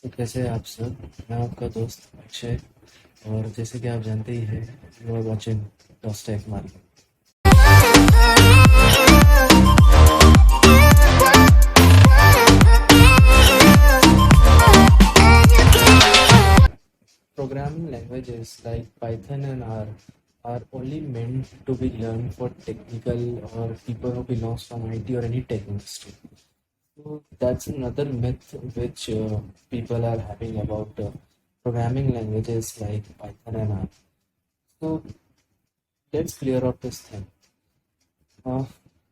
तो कैसे हैं आप सब। मैं आपका दोस्त अक्षय। और जैसे कि आप जानते ही हैं, यू आर वॉचिंग टॉस्टेक market. Programming languages like Python and R are only meant to be learned for technical or people who belongs from IT or any tech industry. So that's another myth which people are having about programming languages like Python and R. So let's clear up this thing.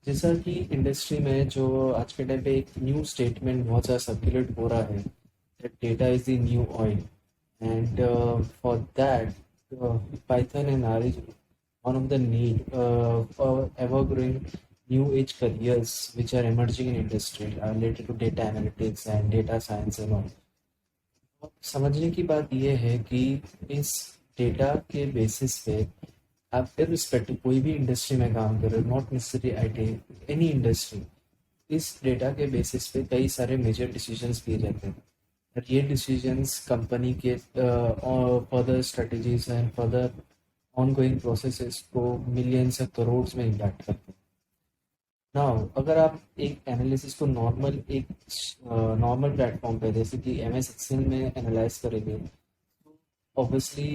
जैसा कि industry में जो आज के time पे एक new statement बहुत ज़्यादा सर्कुलेट हो रहा है that data is the new oil and for that Python and R is one of the need for ever growing new age careers which are emerging in industry related to data analytics and data science and all. समझने की बात यह है कि इस data के basis पे आप इररिस्पेक्टिव कोई भी इंडस्ट्री में काम कर रहे हो, not necessary IT, any industry, इस डेटा के बेसिस पे कई सारे मेजर डिसीजंस लिए जाते हैं और ये डिसीजंस कंपनी के further strategies and further ongoing processes को मिलियंस या करोड़ में इम्पैक्ट करते हैं। नाउ अगर आप एक एनालिसिस को नॉर्मल प्लेटफॉर्म पे जैसे कि एम एस एक्सेल में एनालाइज करेंगे, obviously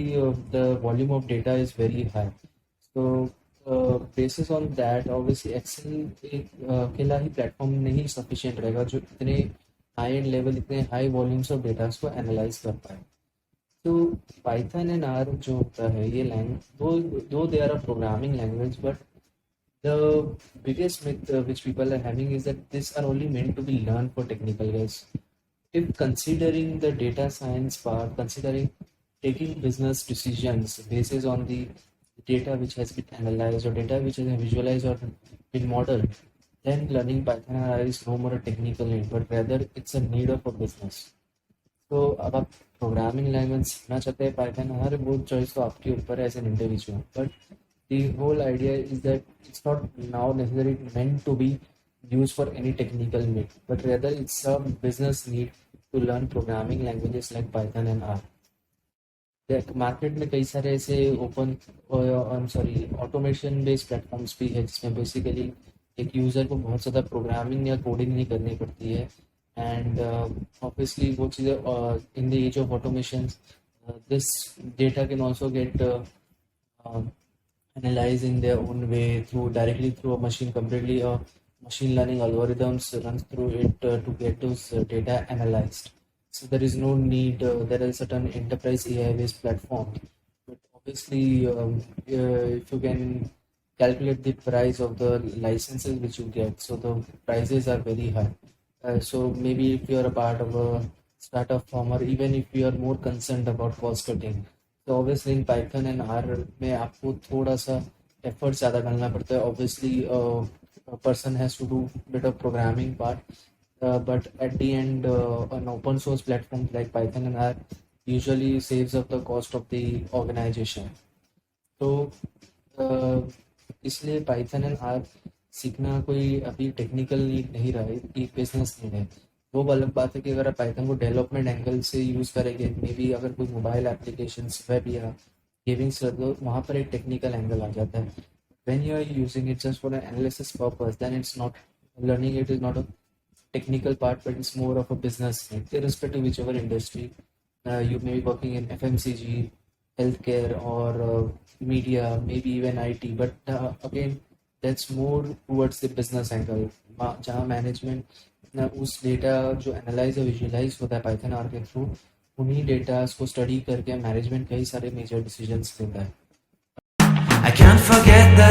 the volume of data is very high. So basis on that, obviously Excel एक अकेला ही प्लेटफॉर्म नहीं सफिशिएंट रहेगा जो इतने हाई एंड लेवल, इतने हाई वॉल्यूम्स ऑफ डेटा को एनालाइज कर पाए। तो पाइथन एंड आर जो होता है ये language, though they are a programming language, but the biggest myth which people are having is that these are only meant to be learned for technical guys. If considering the data science part, considering taking business decisions based on the data which has been analyzed or data which has been visualized or been modeled, then learning Python and R is no more a technical need, but rather it's a need of a business. तो अब आप programming language सीखना चाहते हैं Python, हर वो choice तो आपके ऊपर है as an individual, but the whole idea is that it's not now necessarily meant to be used for any technical need, but rather it's a business need to learn programming languages like Python and R. Market में कई सारे ऐसे automation based platforms भी है जिसमें basically एक user को बहुत ज़्यादा प्रोग्रामिंग या कोडिंग नहीं करनी पड़ती है एंड ऑब्वियसली वो चीज़ें in the age of automation this data can also get analyze in their own way directly through a machine, completely machine learning algorithms runs through it to get those data analyzed. So there is no need, there is certain enterprise AI based platform, but obviously if you can calculate the price of the licenses which you get, so the prices are very high. So maybe if you are a part of a startup firm or even if you are more concerned about cost cutting, तो obviously in Python and R में आपको थोड़ा सा effort ज़्यादा डालना पड़ता है। Obviously person has to do bit of programming part, but at the end an open source platform like Python and R usually saves up the cost of the organisation. तो इसलिए पाइथन एंड आर सीखना कोई अभी technical need नहीं रहा है, एक business need है। वो अलग बात है कि अगर आप पाइथन को डेवलपमेंट एंगल से यूज़ करेंगे, मे बी अगर कोई मोबाइल एप्लीकेशंस वेब या गेमिंग्स कर दो, वहाँ पर एक टेक्निकल एंगल आ जाता है। When you are using it just for an analysis purpose, then it's not learning, it is not a technical part, but it's more of a business need, irrespective of whichever industry you may be working in, FMCG, healthcare, or media, maybe even IT. But again, that's more towards the business angle, जहाँ management उस data जो analyse और visualise होता है Python R के through, उन्हीं data को study करके मैनेजमेंट कई सारे मेजर डिसीजंस लेता है। I can't forget the